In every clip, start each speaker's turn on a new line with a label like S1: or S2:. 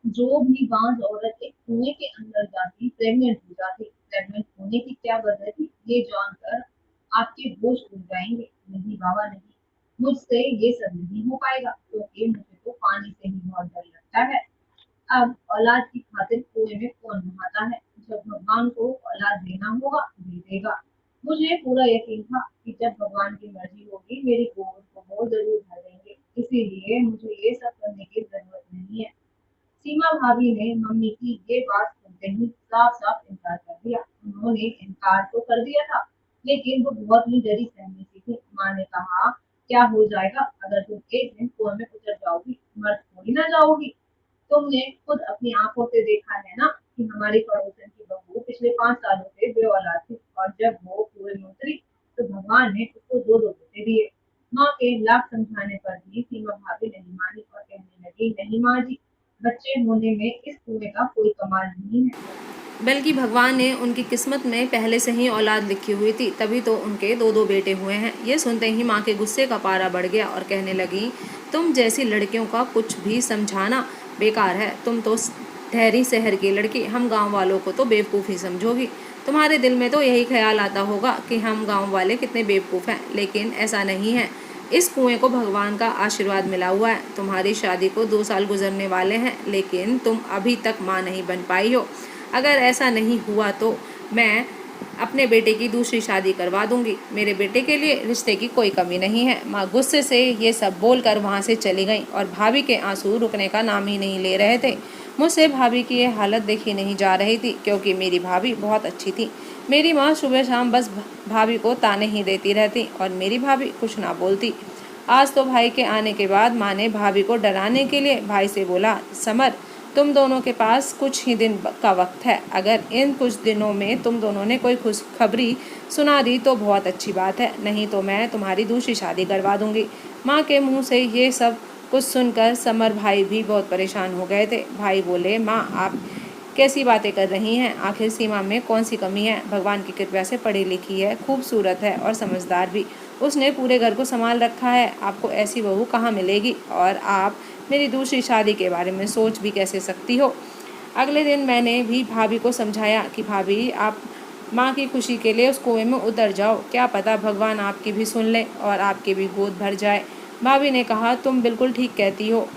S1: जो भी बांझ औरत एक कुएं के अंदर जाती प्रेग्नेंट हो जाती। प्रेग्नेंट होने की क्या वजह थी ये जानकर आपके होश उड़ जाएंगे। नहीं बाबा नहीं, मुझसे ये सब नहीं हो पाएगा क्योंकि मुझे तो पानी से ही बहुत डर लगता है। अब औलाद की खातिर कुएं में कौन नहाता है। जब भगवान को औलाद देना होगा दे देगा। मुझे पूरा यकीन था कि जब भगवान की मर्जी होगी मेरी गोद को वो जरूर भर देंगे, इसीलिए मुझे ये सब करने की जरूरत नहीं है। सीमा भाभी ने मम्मी की ये बात सुनते ही साफ साफ इनकार कर दिया। उन्होंने इनकार तो कर दिया था, लेकिन वो बहुत ही डरी सहमी सी थी। माँ ने कहा, क्या हो जाएगा अगर तुम एक दिन कुएं में उतर जाओगी, मर थोड़ी ना जाओगी। तुमने खुद अपनी आंखों से देखा है ना कि हमारी पड़ोसन की बहू पिछले 5 सालों से बेऔलाद थी, और जब वो कुएं में उतरी तो भगवान ने उसको दो दो बेटे दिए। माँ के लाख समझाने पर भी सीमा भाभी नहीं मानी और कहने लगी, नहीं माँ जी, बच्चे होने में इस कुएं का कोई कमाल नहीं है।
S2: बल्कि भगवान ने उनकी किस्मत में पहले से ही औलाद लिखी हुई थी, तभी तो उनके दो दो बेटे हुए हैं। ये सुनते ही माँ के गुस्से का पारा बढ़ गया और कहने लगी, तुम जैसी लड़कियों का कुछ भी समझाना बेकार है। तुम तो ठहरी शहर की लड़की, हम गांव वालों को तो बेवकूफ़ ही समझोगी। तुम्हारे दिल में तो यही ख्याल आता होगा कि हम गांव वाले कितने बेवकूफ़ हैं, लेकिन ऐसा नहीं है। इस कुएं को भगवान का आशीर्वाद मिला हुआ है। तुम्हारी शादी को 2 साल गुजरने वाले हैं, लेकिन तुम अभी तक माँ नहीं बन पाई हो। अगर ऐसा नहीं हुआ तो मैं अपने बेटे की दूसरी शादी करवा दूंगी। मेरे बेटे के लिए रिश्ते की कोई कमी नहीं है। माँ गुस्से से ये सब बोलकर वहाँ से चली गई और भाभी के आंसू रुकने का नाम ही नहीं ले रहे थे। मुझसे भाभी की ये हालत देखी नहीं जा रही थी, क्योंकि मेरी भाभी बहुत अच्छी थी। मेरी माँ सुबह शाम बस भाभी को ताने ही देती रहती और मेरी भाभी कुछ ना बोलती। आज तो भाई के आने के बाद माँ ने भाभी को डराने के लिए भाई से बोला, समर, तुम दोनों के पास कुछ ही दिन का वक्त है। अगर इन कुछ दिनों में तुम दोनों ने कोई खुशखबरी सुना दी तो बहुत अच्छी बात है, नहीं तो मैं तुम्हारी दूसरी शादी करवा दूंगी। माँ के मुंह से ये सब कुछ सुनकर समर भाई भी बहुत परेशान हो गए थे। भाई बोले, माँ आप कैसी बातें कर रही हैं? आखिर सीमा में कौन सी कमी है? भगवान की कृपा से पढ़ी लिखी है, खूबसूरत है और समझदार भी। उसने पूरे घर को संभाल रखा है। आपको ऐसी बहू कहाँ मिलेगी? और आप मेरी दूसरी शादी के बारे में सोच भी कैसे सकती हो? अगले दिन मैंने भी भाभी को समझाया कि भाभी, आप माँ की खुशी के लिए उस कुएं में उतर जाओ। क्या पता भगवान आपकी भी सुन ले और आपकी भी गोद भर जाए। भाभी ने कहा, तुम बिल्कुल ठीक कहती हो।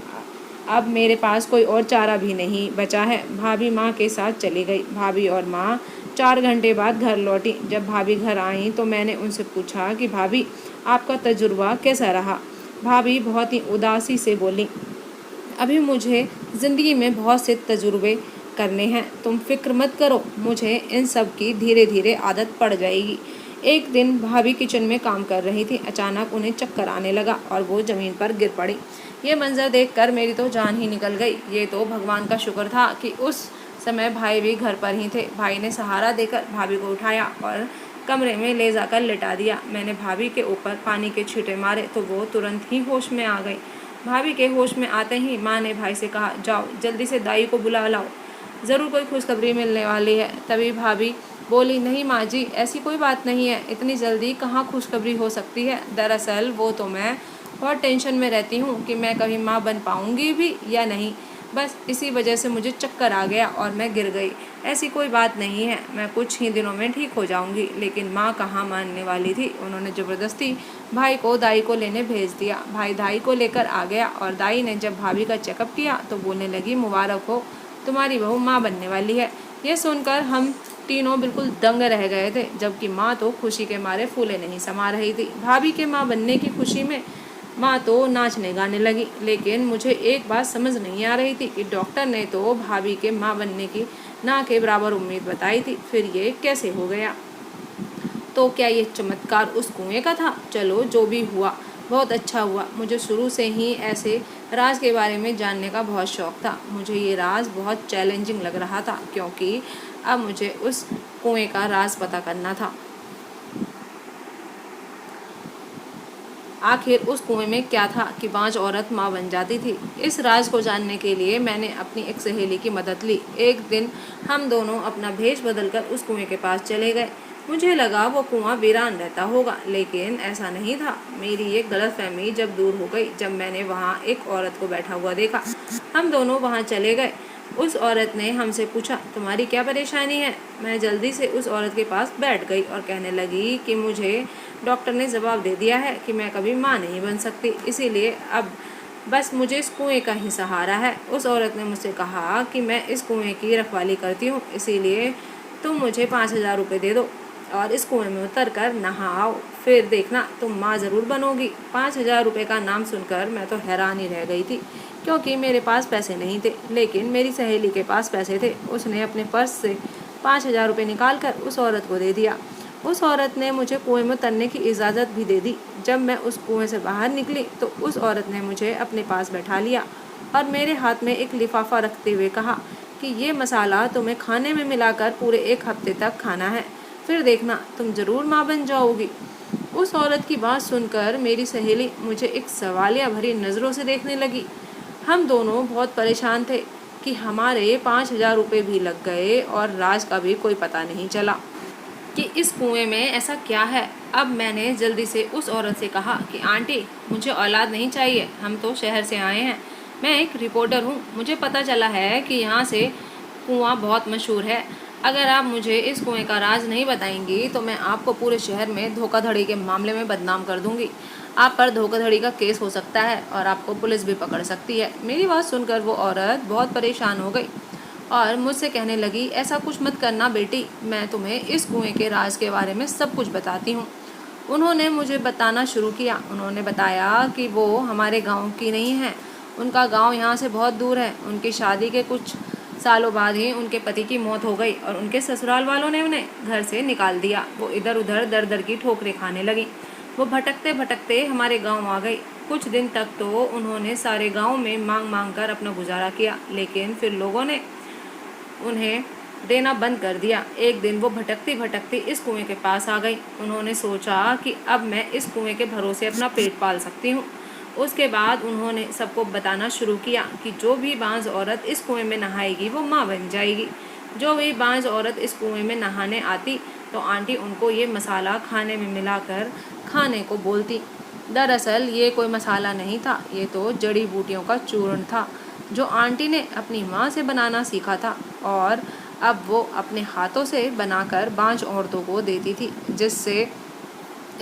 S2: अब मेरे पास कोई और चारा भी नहीं बचा है। भाभी माँ के साथ चली गई। भाभी और माँ 4 घंटे बाद घर लौटी। जब भाभी घर आई तो मैंने उनसे पूछा कि भाभी, आपका तजुर्बा कैसा रहा? भाभी बहुत ही उदासी से बोली, अभी मुझे ज़िंदगी में बहुत से तजुर्बे करने हैं। तुम फिक्र मत करो, मुझे इन सब की धीरे धीरे आदत पड़ जाएगी। एक दिन भाभी किचन में काम कर रही थी। अचानक उन्हें चक्कर आने लगा और वो ज़मीन पर गिर पड़ी। ये मंजर देखकर मेरी तो जान ही निकल गई। ये तो भगवान का शुक्र था कि उस समय भाई भी घर पर ही थे। भाई ने सहारा देकर भाभी को उठाया और कमरे में ले जाकर लिटा दिया। मैंने भाभी के ऊपर पानी के छींटे मारे तो वो तुरंत ही होश में आ गई। भाभी के होश में आते ही माँ ने भाई से कहा, जाओ जल्दी से दाई को बुला लाओ, ज़रूर कोई खुशखबरी मिलने वाली है। तभी भाभी बोली, नहीं माँ जी, ऐसी कोई बात नहीं है, इतनी जल्दी कहाँ खुशखबरी हो सकती है। दरअसल वो तो मैं बहुत टेंशन में रहती हूँ कि मैं कभी माँ बन पाऊँगी भी या नहीं। बस इसी वजह से मुझे चक्कर आ गया और मैं गिर गई। ऐसी कोई बात नहीं है, मैं कुछ ही दिनों में ठीक हो जाऊंगी। लेकिन माँ कहाँ मानने वाली थी। उन्होंने ज़बरदस्ती भाई को दाई को लेने भेज दिया। भाई दाई को लेकर आ गया और दाई ने जब भाभी का चेकअप किया तो बोलने लगी, मुबारक हो, तुम्हारी बहू माँ बनने वाली है। ये सुनकर हम तीनों बिल्कुल दंग रह गए थे, जबकि माँ तो खुशी के मारे फूले नहीं समा रही थी। भाभी के माँ बनने की खुशी में माँ तो नाचने गाने लगी। लेकिन मुझे एक बात समझ नहीं आ रही थी कि डॉक्टर ने तो भाभी के माँ बनने की ना के बराबर उम्मीद बताई थी, फिर ये कैसे हो गया? तो क्या ये चमत्कार उस कुएं का था? चलो जो भी हुआ बहुत अच्छा हुआ। मुझे शुरू से ही ऐसे राज के बारे में जानने का बहुत शौक था। मुझे ये राज बहुत चैलेंजिंग लग रहा था, क्योंकि अब मुझे उस कुएं का राज पता करना था। आखिर उस कुएं में क्या था कि बाँझ औरत माँ बन जाती थी? इस राज को जानने के लिए मैंने अपनी एक सहेली की मदद ली। एक दिन हम दोनों अपना भेष बदलकर उस कुएं के पास चले गए। मुझे लगा वो कुआं वीरान रहता होगा, लेकिन ऐसा नहीं था। मेरी ये गलतफहमी जब दूर हो गई जब मैंने वहाँ एक औरत को बैठा हुआ देखा। हम दोनों वहाँ चले गए। उस औरत ने हमसे पूछा, तुम्हारी क्या परेशानी है? मैं जल्दी से उस औरत के पास बैठ गई और कहने लगी कि मुझे डॉक्टर ने जवाब दे दिया है कि मैं कभी माँ नहीं बन सकती, इसीलिए अब बस मुझे इस कुएं का ही सहारा है। उस औरत ने मुझसे कहा कि मैं इस कुएं की रखवाली करती हूँ, इसीलिए तुम मुझे 5,000 रुपये दे दो और इस कुएं में उतर कर नहाओ, फिर देखना तुम माँ ज़रूर बनोगी। 5,000 रुपये का नाम सुनकर मैं तो हैरान ही रह गई थी, क्योंकि मेरे पास पैसे नहीं थे, लेकिन मेरी सहेली के पास पैसे थे। उसने अपने पर्स से 5,000 रुपये निकाल कर उस औरत को दे दिया। उस औरत ने मुझे कुएं में उतरने की इजाज़त भी दे दी। जब मैं उस कुएं से बाहर निकली तो उस औरत ने मुझे अपने पास बैठा लिया और मेरे हाथ में एक लिफाफा रखते हुए कहा कि ये मसाला तुम्हें खाने में मिलाकर पूरे 1 हफ्ते तक खाना है, फिर देखना तुम ज़रूर माँ बन जाओगी। उस औरत की बात सुनकर मेरी सहेली मुझे एक सवालिया भरी नज़रों से देखने लगी। हम दोनों बहुत परेशान थे कि हमारे 5,000 रुपये भी लग गए और राज का भी कोई पता नहीं चला कि इस कुएं में ऐसा क्या है। अब मैंने जल्दी से उस औरत से कहा कि आंटी, मुझे औलाद नहीं चाहिए, हम तो शहर से आए हैं, मैं एक रिपोर्टर हूँ, मुझे पता चला है कि यहाँ से कुआं बहुत मशहूर है। अगर आप मुझे इस कुएं का राज नहीं बताएंगी तो मैं आपको पूरे शहर में धोखाधड़ी के मामले में बदनाम कर दूंगी। आप पर धोखाधड़ी का केस हो सकता है और आपको पुलिस भी पकड़ सकती है। मेरी बात सुनकर वो औरत बहुत परेशान हो गई और मुझसे कहने लगी, ऐसा कुछ मत करना बेटी, मैं तुम्हें इस कुएं के राज के बारे में सब कुछ बताती हूँ। उन्होंने मुझे बताना शुरू किया। उन्होंने बताया कि वो हमारे गांव की नहीं है, उनका गांव यहाँ से बहुत दूर है। उनकी शादी के कुछ सालों बाद ही उनके पति की मौत हो गई और उनके ससुराल वालों ने उन्हें घर से निकाल दिया। वो इधर उधर दर दर की ठोकरें खाने लगी। वो भटकते भटकते हमारे गांव आ गई। कुछ दिन तक तो उन्होंने सारे गांव में मांग मांग कर अपना गुजारा किया, लेकिन फिर लोगों ने उन्हें देना बंद कर दिया। एक दिन वो भटकती भटकती इस कुएं के पास आ गई। उन्होंने सोचा कि अब मैं इस कुएं के भरोसे अपना पेट पाल सकती हूँ। उसके बाद उन्होंने सबको बताना शुरू किया कि जो भी बांझ औरत इस कुएं में नहाएगी वो माँ बन जाएगी। जो भी बांझ औरत इस कुएं में नहाने आती तो आंटी उनको ये मसाला खाने में मिलाकर खाने को बोलती। दरअसल ये कोई मसाला नहीं था, ये तो जड़ी बूटियों का चूर्ण था जो आंटी ने अपनी माँ से बनाना सीखा था और अब वो अपने हाथों से बनाकर बांझ औरतों को देती थी, जिससे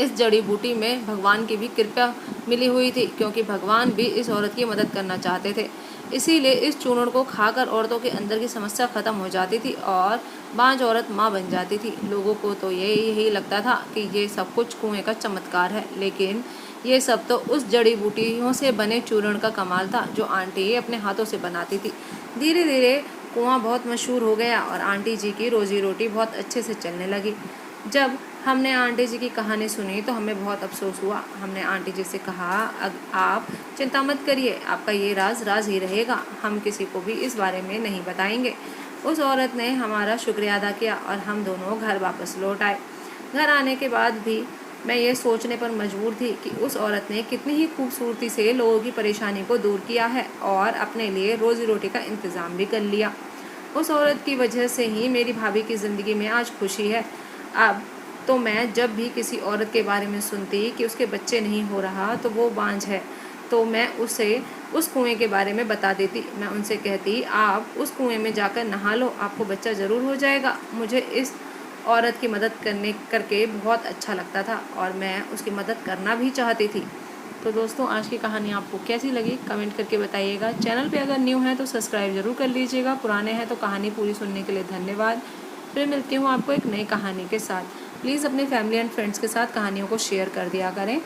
S2: इस जड़ी बूटी में भगवान की भी कृपा मिली हुई थी, क्योंकि भगवान भी इस औरत की मदद करना चाहते थे। इसीलिए इस चूर्ण को खाकर औरतों के अंदर की समस्या खत्म हो जाती थी और बांझ औरत माँ बन जाती थी। लोगों को तो यही लगता था कि ये सब कुछ कुएं का चमत्कार है, लेकिन ये सब तो उस जड़ी बूटियों से बने चूर्ण का कमाल था जो आंटी अपने हाथों से बनाती थी। धीरे धीरे कुआं बहुत मशहूर हो गया और आंटी जी की रोजी रोटी बहुत अच्छे से चलने लगी। जब हमने आंटी जी की कहानी सुनी तो हमें बहुत अफसोस हुआ। हमने आंटी जी से कहा, आप चिंता मत करिए, आपका ये राज राज ही रहेगा, हम किसी को भी इस बारे में नहीं बताएंगे। उस औरत ने हमारा शुक्रिया अदा किया और हम दोनों घर वापस लौट आए। घर आने के बाद भी मैं ये सोचने पर मजबूर थी कि उस औरत ने कितनी ही खूबसूरती से लोगों की परेशानी को दूर किया है और अपने लिए रोजी रोटी का इंतज़ाम भी कर लिया। उस औरत की वजह से ही मेरी भाभी की ज़िंदगी में आज खुशी है। अब तो मैं जब भी किसी औरत के बारे में सुनती कि उसके बच्चे नहीं हो रहा तो वो बांझ है, तो मैं उसे उस कुएं के बारे में बता देती। मैं उनसे कहती, आप उस कुएं में जाकर नहा लो, आपको बच्चा ज़रूर हो जाएगा। मुझे इस औरत की मदद करके बहुत अच्छा लगता था और मैं उसकी मदद करना भी चाहती थी। तो दोस्तों, आज की कहानी आपको कैसी लगी कमेंट करके बताइएगा। चैनल पे अगर न्यू है तो सब्सक्राइब ज़रूर कर लीजिएगा। पुराने हैं तो कहानी पूरी सुनने के लिए धन्यवाद। फिर मिलती हूँ आपको एक नई कहानी के साथ। प्लीज़ अपने फैमिली एंड फ्रेंड्स के साथ कहानियों को शेयर कर दिया करें।